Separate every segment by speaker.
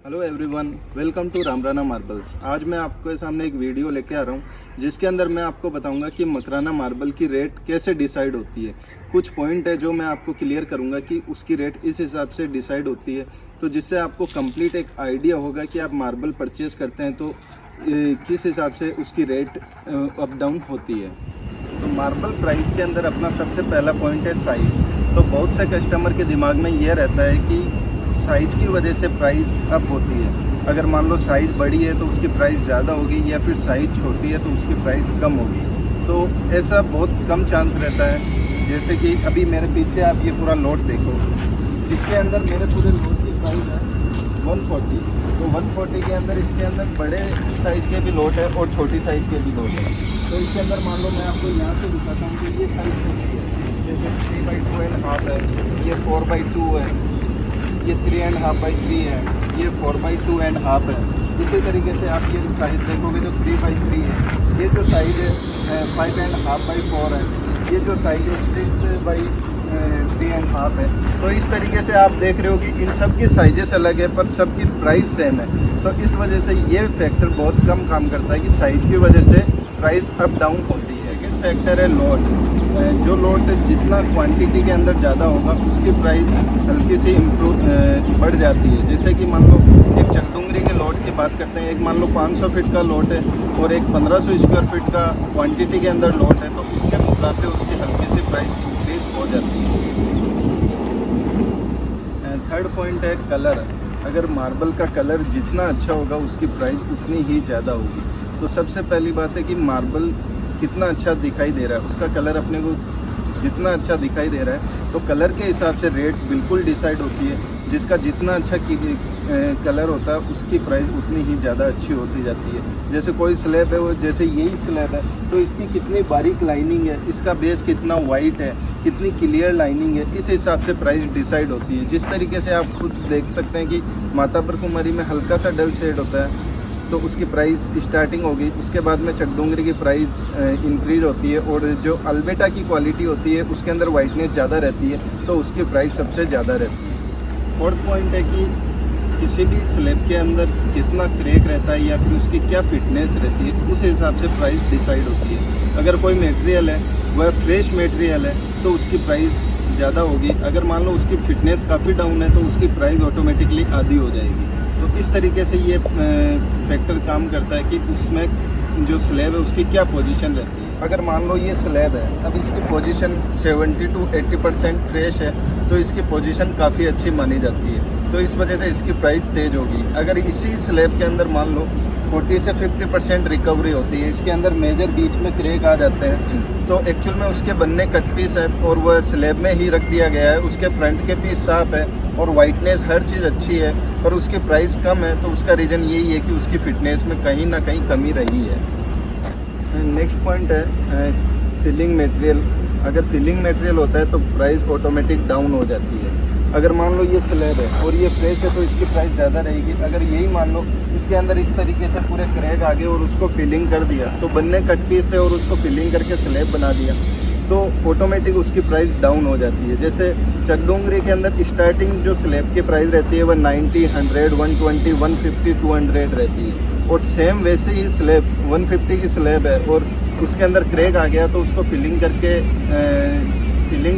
Speaker 1: Hello everyone, welcome to Ramrana Marbles. आज मैं आपके सामने एक वीडियो लेके आ रहा हूँ जिसके अंदर मैं आपको बताऊंगा कि मकराना मार्बल की रेट कैसे डिसाइड होती है। कुछ पॉइंट है जो मैं आपको क्लियर करूंगा कि उसकी रेट इस हिसाब से डिसाइड होती है, तो जिससे आपको कंप्लीट एक आइडिया होगा कि आप मार्बल परचेज करते हैं तो किस हिसाब से उसकी रेट अप डाउन होती है। तो मार्बल प्राइस के अंदर अपना सबसे पहला पॉइंट है साइज। तो बहुत से कस्टमर के दिमाग में यह रहता है कि साइज की वजह से प्राइस अप होती है। अगर मान लो साइज़ बड़ी है तो उसकी प्राइस ज़्यादा होगी, या फिर साइज़ छोटी है तो उसकी प्राइस कम होगी। तो ऐसा बहुत कम चांस रहता है। जैसे कि अभी मेरे पीछे आप ये पूरा लोट देखो, इसके अंदर मेरे पूरे लोट की प्राइस है 140। तो 140 के अंदर इसके अंदर बड़े साइज़ के भी लोट है और छोटी साइज़ के भी लोट है। तो इसके अंदर मान लो मैं आपको यहाँ से दिखाता हूँ कि ये साइज़ छोटी है, जैसे 3/2.5 है, ये 4/2 है, ये 3.5/3 है, ये 4/2.5 है। इसी तरीके से आप ये साइज़ देखोगे जो 3/3 है, ये जो साइज़ है 5.5/4 है, ये जो साइज़ है 6/3.5 है। तो इस तरीके से आप देख रहे हो कि इन सब की साइजेस अलग है पर सबकी प्राइस सेम है। तो इस वजह से ये फैक्टर बहुत कम काम करता है कि साइज़ की वजह से प्राइस अप डाउन होती है। सेकेंड फैक्टर है लोड। जो लोड जितना क्वांटिटी के अंदर ज़्यादा होगा उसकी प्राइस हल्की सी बढ़ जाती है। जैसे कि मान लो एक चकडूंगरी के लोड की बात करते हैं, एक मान लो 500 फीट का लोड है और एक 1500 स्क्वायर फीट का क्वांटिटी के अंदर लोड है, तो उसके मुकाबले उसकी हल्की सी प्राइस इंक्रीज हो जाती है। थर्ड पॉइंट है कलर। अगर मार्बल का कलर जितना अच्छा होगा उसकी प्राइस उतनी ही ज़्यादा होगी। तो सबसे पहली बात है कि मार्बल कितना अच्छा दिखाई दे रहा है, उसका कलर अपने को जितना अच्छा दिखाई दे रहा है तो कलर के हिसाब से रेट बिल्कुल डिसाइड होती है। जिसका जितना अच्छा कलर होता है उसकी प्राइस उतनी ही ज़्यादा अच्छी होती जाती है। जैसे कोई स्लैब है, वो जैसे यही स्लैब है तो इसकी कितनी बारीक लाइनिंग है, इसका बेस कितना वाइट है, कितनी क्लियर लाइनिंग है, इस हिसाब से प्राइस डिसाइड होती है। जिस तरीके से आप खुद देख सकते हैं कि मातापुर कुमारी में हल्का सा डल शेड होता है तो उसकी प्राइस स्टार्टिंग होगी, उसके बाद में चकडूंगरी की प्राइस इंक्रीज होती है, और जो अल्बेटा की क्वालिटी होती है उसके अंदर वाइटनेस ज़्यादा रहती है तो उसकी प्राइस सबसे ज़्यादा रहती है। फोर्थ पॉइंट है कि किसी भी स्लैब के अंदर कितना क्रैक रहता है या फिर उसकी क्या फिटनेस रहती है, उस हिसाब से प्राइस डिसाइड होती है। अगर कोई मटेरियल है वह फ्रेश मटेरियल है तो उसकी प्राइस ज़्यादा होगी। अगर मान लो उसकी फिटनेस काफ़ी डाउन है तो उसकी प्राइस ऑटोमेटिकली आधी हो जाएगी। तो इस तरीके से ये फैक्टर काम करता है कि उसमें जो स्लैब है उसकी क्या पोजीशन रहती है। अगर मान लो ये स्लैब है, अब इसकी पोजीशन 70 to 80% फ्रेश है तो इसकी पोजीशन काफ़ी अच्छी मानी जाती है, तो इस वजह से इसकी प्राइस तेज़ होगी। अगर इसी स्लैब के अंदर मान लो 40 से 50% रिकवरी होती है, इसके अंदर मेजर बीच में क्रैक आ जाते हैं, तो एक्चुअल में उसके बनने कट पीस है और वह स्लैब में ही रख दिया गया है, उसके फ्रंट के पीस साफ है और वाइटनेस हर चीज़ अच्छी है, पर उसकी प्राइस कम है। तो उसका रीज़न यही है कि उसकी फिटनेस में कहीं ना कहीं कमी रही है। नेक्स्ट पॉइंट है फिलिंग मटेरियल। अगर फिलिंग मटेरियल होता है तो प्राइस ऑटोमेटिक डाउन हो जाती है। अगर मान लो ये स्लैब है और ये फ्रेश है तो इसकी प्राइस ज़्यादा रहेगी। अगर यही मान लो इसके अंदर इस तरीके से पूरे क्रैक आ गए और उसको फिलिंग कर दिया, तो बनने कट पीस थे और उसको फिलिंग करके स्लैब बना दिया, तो ऑटोमेटिक उसकी प्राइस डाउन हो जाती है। जैसे चकडूंगरी के अंदर स्टार्टिंग जो स्लैब की प्राइस रहती है वह 90, 100, 120, 150, 200 रहती है, और सेम वैसे ही स्लैब 150 की स्लैब है और उसके अंदर क्रैक आ गया तो उसको फिलिंग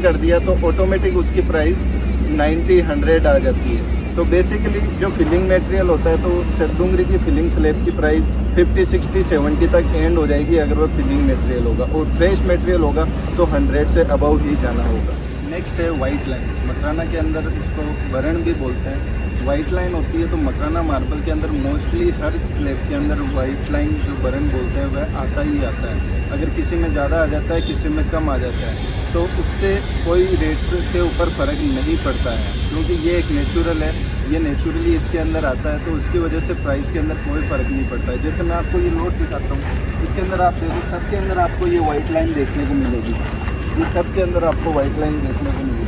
Speaker 1: कर दिया तो ऑटोमेटिक उसकी प्राइस 90, 100 आ जाती है। तो बेसिकली जो फिलिंग मटेरियल होता है तो चकडूंगरी की फिलिंग स्लैब की प्राइस 50, 60, 70 तक एंड हो जाएगी अगर वो फिलिंग मटेरियल होगा, और फ्रेश मटेरियल होगा तो 100 से अबव ही जाना होगा। नेक्स्ट है वाइट लाइन। मकराना के अंदर उसको बरन भी बोलते हैं। वाइट लाइन होती है तो मकराना मार्बल के अंदर मोस्टली हर स्लैब के अंदर वाइट लाइन जो बरन बोलते हैं वह आता ही आता है। अगर किसी में ज़्यादा आ जाता है, किसी में कम आ जाता है, तो उससे कोई रेट के ऊपर फ़र्क नहीं पड़ता है, क्योंकि ये एक नेचुरल है, ये नेचुरली इसके अंदर आता है, तो उसकी वजह से प्राइस के अंदर कोई फ़र्क नहीं पड़ता है। जैसे मैं आपको ये लोड दिखाता हूँ, इसके अंदर आप देखो सबके अंदर आपको ये वाइट लाइन देखने को मिलेगी, ये सब के अंदर आपको वाइट लाइन देखने को मिलेगी।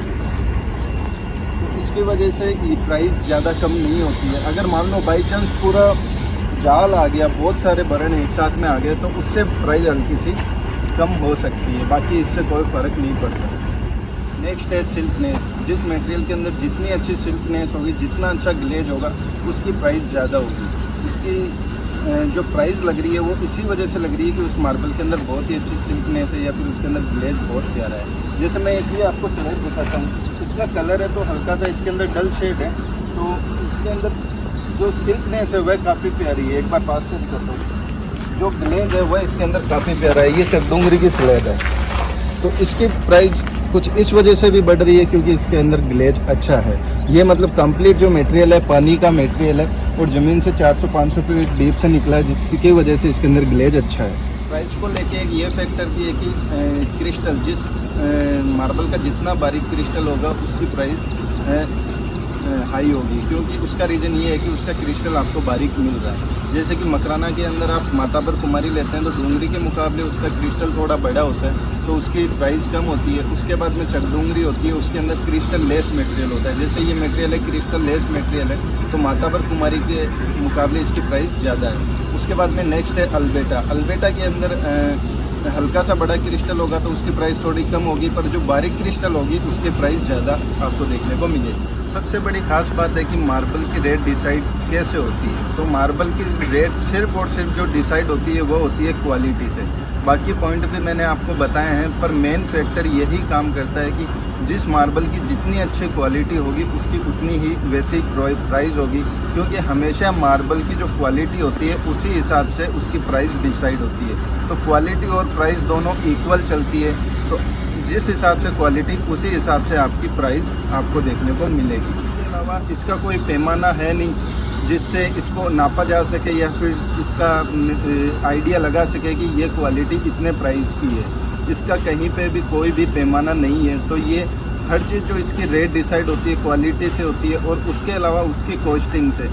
Speaker 1: तो इसकी वजह से ये प्राइस ज़्यादा कम नहीं होती है। अगर मान लो बाई चांस पूरा जाल आ गया, बहुत सारे बरन एक साथ में आ गए, तो उससे प्राइस हल्की सी कम हो सकती है, बाकी इससे कोई फ़र्क नहीं पड़ता। नेक्स्ट है सिल्कनेस। जिस मटेरियल के अंदर जितनी अच्छी सिल्कनेस होगी, जितना अच्छा ग्लेज होगा, उसकी प्राइस ज़्यादा होगी। उसकी जो प्राइस लग रही है वो इसी वजह से लग रही है कि उस मार्बल के अंदर बहुत ही अच्छी सिल्कनेस है या फिर उसके अंदर ग्लेज बहुत प्यारा है। जैसे मैं एक ये आपको स्लाइड दिखाता हूँ, इसका कलर है तो हल्का सा इसके अंदर डल शेड है, तो इसके अंदर जो सिल्कनेस है वह काफ़ी प्यारी है। एक बार पास से दिखाता हूँ, जो ग्लेज है वह इसके अंदर काफ़ी प्यारा है। ये चकदुंगरी की स्लैब है, तो इसकी प्राइस कुछ इस वजह से भी बढ़ रही है क्योंकि इसके अंदर ग्लेज अच्छा है। ये मतलब कंप्लीट जो मटेरियल है पानी का मटेरियल है और ज़मीन से 400-500 फीट डीप से निकला है, जिसकी वजह से इसके अंदर ग्लेज अच्छा है। प्राइस को लेके एक ये फैक्टर भी है कि क्रिस्टल, जिस मार्बल का जितना बारीक क्रिस्टल होगा उसकी प्राइस हाई होगी, क्योंकि उसका रीज़न ये है कि उसका क्रिस्टल आपको बारीक मिल रहा है। जैसे कि मकराना के अंदर आप माताबर कुमारी लेते हैं तो डूंगरी के मुकाबले उसका क्रिस्टल थोड़ा बड़ा होता है, तो उसकी प्राइस कम होती है। उसके बाद में चकडूंगरी होती है, उसके अंदर क्रिस्टल लेस मटेरियल होता है। जैसे ये मटेरियल है क्रिस्टल लेस मटेरियल है, तो माताबर कुमारी के मुकाबले इसकी प्राइस ज़्यादा है। उसके बाद में नेक्स्ट है अल्बेटा। अल्बेटा के अंदर हल्का सा बड़ा क्रिस्टल होगा तो उसकी प्राइस थोड़ी कम होगी, पर जो बारीक क्रिस्टल होगी उसकी प्राइस ज़्यादा आपको देखने को मिलेगी। सबसे बड़ी खास बात है कि मार्बल की रेट डिसाइड कैसे होती है। तो मार्बल की रेट सिर्फ और सिर्फ जो डिसाइड होती है वो होती है क्वालिटी से। बाकी पॉइंट भी मैंने आपको बताए हैं, पर मेन फैक्टर यही काम करता है कि जिस मार्बल की जितनी अच्छी क्वालिटी होगी उसकी उतनी ही वैसी प्राइस होगी, क्योंकि हमेशा मार्बल की जो क्वालिटी होती है उसी हिसाब से उसकी प्राइस डिसाइड होती है। तो क्वालिटी और प्राइस दोनों इक्वल चलती है, तो जिस हिसाब से क्वालिटी उसी हिसाब से आपकी प्राइस आपको देखने को मिलेगी। इसके अलावा इसका कोई पैमाना है नहीं जिससे इसको नापा जा सके या फिर इसका आइडिया लगा सके कि ये क्वालिटी इतने प्राइस की है। इसका कहीं पे भी कोई भी पैमाना नहीं है। तो ये हर चीज़ जो इसकी रेट डिसाइड होती है क्वालिटी से होती है, और उसके अलावा उसकी कॉस्टिंग से।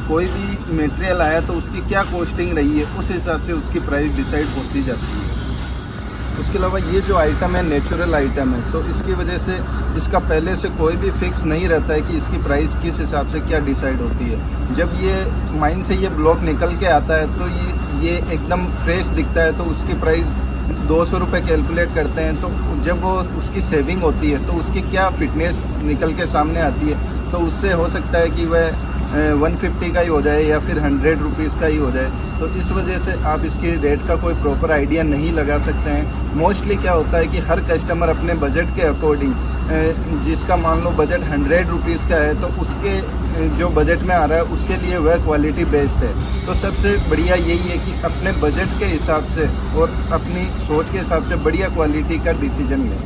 Speaker 1: कोई भी मटेरियल आया तो उसकी क्या कॉस्टिंग रही है उस हिसाब से उसकी प्राइस डिसाइड होती जाती है। उसके अलावा ये जो आइटम है नेचुरल आइटम है, तो इसकी वजह से इसका पहले से कोई भी फिक्स नहीं रहता है कि इसकी प्राइस किस हिसाब से क्या डिसाइड होती है। जब ये माइन से ये ब्लॉक निकल के आता है तो ये एकदम फ्रेश दिखता है, तो उसकी प्राइस 200 रुपये कैलकुलेट करते हैं। तो जब वो उसकी सेविंग होती है तो उसकी क्या फिटनेस निकल के सामने आती है, तो उससे हो सकता है कि वह 150 का ही हो जाए या फिर 100 रुपीज़ का ही हो जाए। तो इस वजह से आप इसकी रेट का कोई प्रॉपर आइडिया नहीं लगा सकते हैं। मोस्टली क्या होता है कि हर कस्टमर अपने बजट के अकॉर्डिंग, जिसका मान लो बजट 100 रुपीज़ का है, तो उसके जो बजट में आ रहा है उसके लिए वह क्वालिटी बेस्ट है। तो सबसे बढ़िया यही है कि अपने बजट के हिसाब से और अपनी सोच के हिसाब से बढ़िया क्वालिटी का डिसीजन लें।